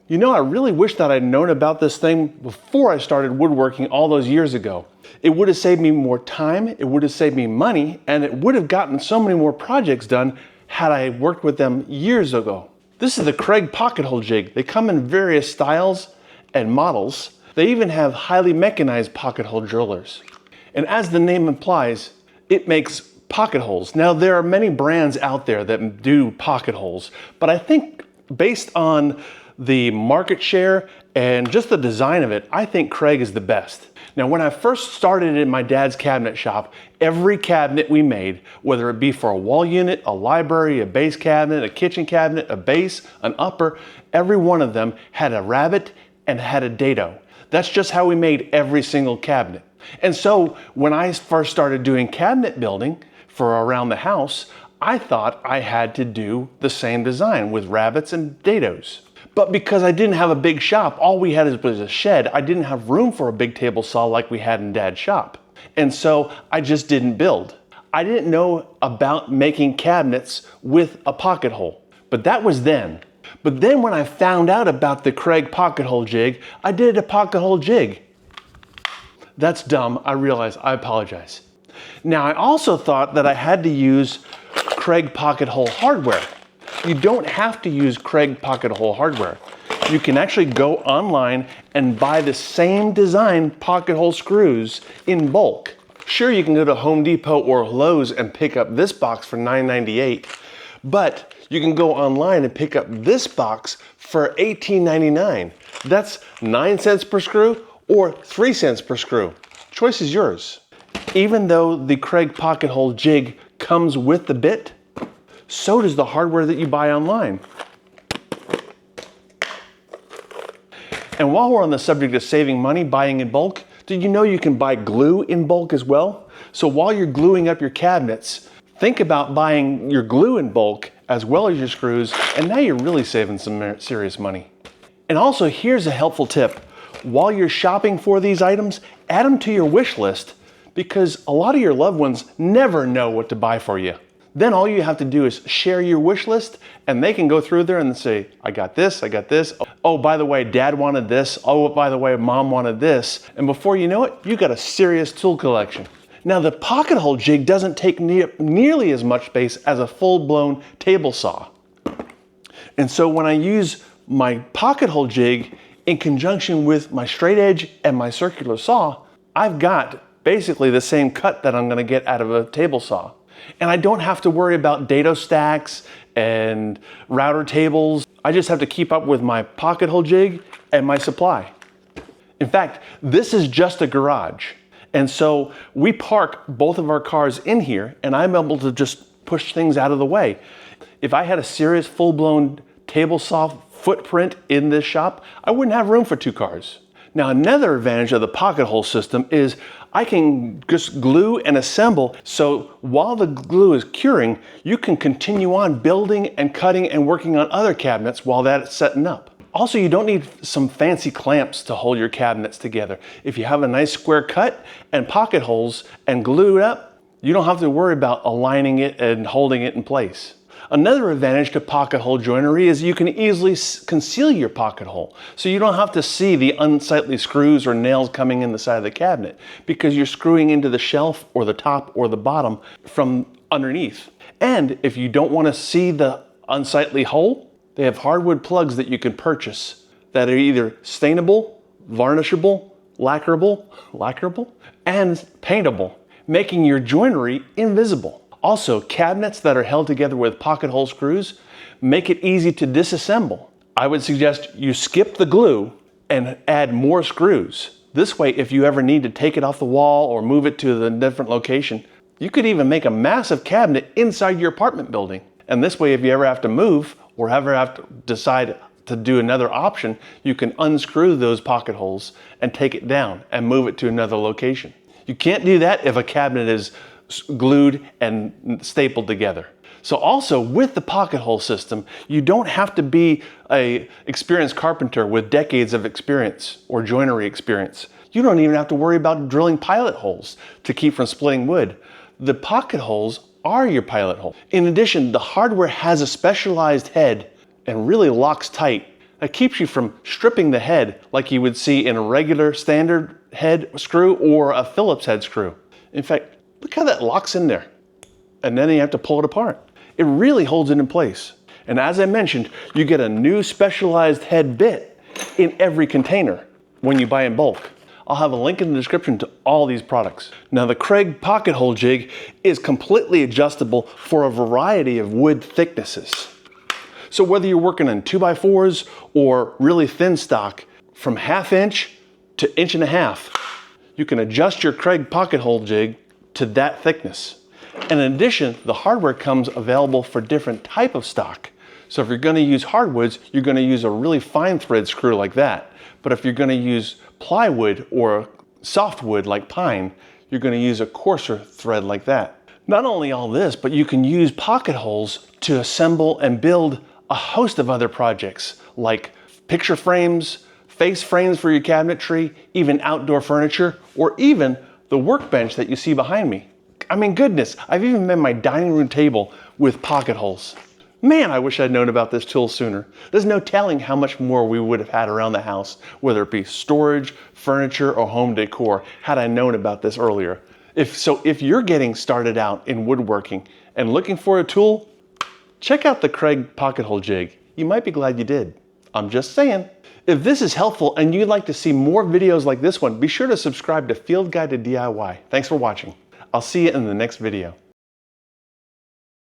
You know, I really wish that I'd known about this thing before I started woodworking all those years ago. It would have saved me more time, it would have saved me money, and it would have gotten so many more projects done had I worked with them years ago. This is the Craig pocket hole jig. They come in various styles and models. They even have highly mechanized pocket hole drillers. And as the name implies, it makes pocket holes. Now, there are many brands out there that do pocket holes, but I think based on the market share and just the design of it, I think Craig is the best. Now, when I first started in my dad's cabinet shop, every cabinet we made, whether it be for a wall unit, a library, a base cabinet, a kitchen cabinet, a base, an upper, every one of them had a rabbet and had a dado. That's just how we made every single cabinet. And so when I first started doing cabinet building for around the house, I thought I had to do the same design with rabbets and dados. But because I didn't have a big shop, all we had was a shed, I didn't have room for a big table saw like we had in Dad's shop. And so I just didn't build. I didn't know about making cabinets with a pocket hole, but that was then. But then when I found out about the Craig pocket hole jig, I did a pocket hole jig. That's dumb, I realize, I apologize. Now, I also thought that I had to use Craig pocket hole hardware. You don't have to use Craig pocket hole hardware. You can actually go online and buy the same design pocket hole screws in bulk. Sure, you can go to Home Depot or Lowe's and pick up this box for $9.98, but you can go online and pick up this box for $18.99. That's 9 cents per screw or 3 cents per screw. Choice is yours. Even though the Craig pocket hole jig comes with the bit, so does the hardware that you buy online. And while we're on the subject of saving money buying in bulk, did you know you can buy glue in bulk as well? So while you're gluing up your cabinets, think about buying your glue in bulk as well as your screws, and now you're really saving some serious money. And also, here's a helpful tip. While you're shopping for these items, add them to your wish list, because a lot of your loved ones never know what to buy for you. Then all you have to do is share your wish list, and they can go through there and say, I got this, I got this. Oh, by the way, Dad wanted this. Oh, by the way, Mom wanted this. And before you know it, you got a serious tool collection. Now, the pocket hole jig doesn't take nearly as much space as a full-blown table saw. And so when I use my pocket hole jig in conjunction with my straight edge and my circular saw, I've got basically the same cut that I'm gonna get out of a table saw. And I don't have to worry about dado stacks and router tables. I just have to keep up with my pocket hole jig and my supply. In fact, this is just a garage. And so we park both of our cars in here, and I'm able to just push things out of the way. If I had a serious full-blown table saw footprint in this shop, I wouldn't have room for 2 cars. Now, another advantage of the pocket hole system is I can just glue and assemble, so while the glue is curing, you can continue on building and cutting and working on other cabinets while that's setting up. Also, you don't need some fancy clamps to hold your cabinets together. If you have a nice square cut and pocket holes and glue it up, you don't have to worry about aligning it and holding it in place. Another advantage to pocket hole joinery is you can easily conceal your pocket hole, so you don't have to see the unsightly screws or nails coming in the side of the cabinet, because you're screwing into the shelf or the top or the bottom from underneath. And if you don't want to see the unsightly hole, they have hardwood plugs that you can purchase that are either stainable, varnishable, lacquerable, and paintable, making your joinery invisible. Also, cabinets that are held together with pocket hole screws make it easy to disassemble. I would suggest you skip the glue and add more screws. This way, if you ever need to take it off the wall or move it to a different location, you could even make a massive cabinet inside your apartment building. And this way, if you ever have to move or ever have to decide to do another option, you can unscrew those pocket holes and take it down and move it to another location. You can't do that if a cabinet is glued and stapled together. So also with the pocket hole system, you don't have to be an experienced carpenter with decades of experience or joinery experience. You don't even have to worry about drilling pilot holes to keep from splitting wood. The pocket holes are your pilot hole. In addition, the hardware has a specialized head and really locks tight That keeps you from stripping the head like you would see in a regular standard head screw or a Phillips head screw. In fact, look how that locks in there. And then you have to pull it apart. It really holds it in place. And as I mentioned, you get a new specialized head bit in every container when you buy in bulk. I'll have a link in the description to all these products. Now the Kreg pocket hole jig is completely adjustable for a variety of wood thicknesses. So whether you're working on 2x4s or really thin stock, from 1/2 inch to 1.5 inches, you can adjust your Kreg pocket hole jig to that thickness. And in addition, the hardware comes available for different type of stock. So if you're going to use hardwoods, you're going to use a really fine thread screw like that. But if you're going to use plywood or softwood like pine, you're going to use a coarser thread like that. Not only all this, but you can use pocket holes to assemble and build a host of other projects like picture frames, face frames for your cabinetry, even outdoor furniture, or even the workbench that you see behind me. I mean, goodness, I've even made my dining room table with pocket holes. Man, I wish I'd known about this tool sooner. There's no telling how much more we would have had around the house, whether it be storage, furniture, or home decor, had I known about this earlier. If you're getting started out in woodworking and looking for a tool, check out the Kreg pocket hole jig. You might be glad you did. I'm just saying. If this is helpful and you'd like to see more videos like this one, be sure to subscribe to Field Guide to DIY. Thanks for watching. I'll see you in the next video.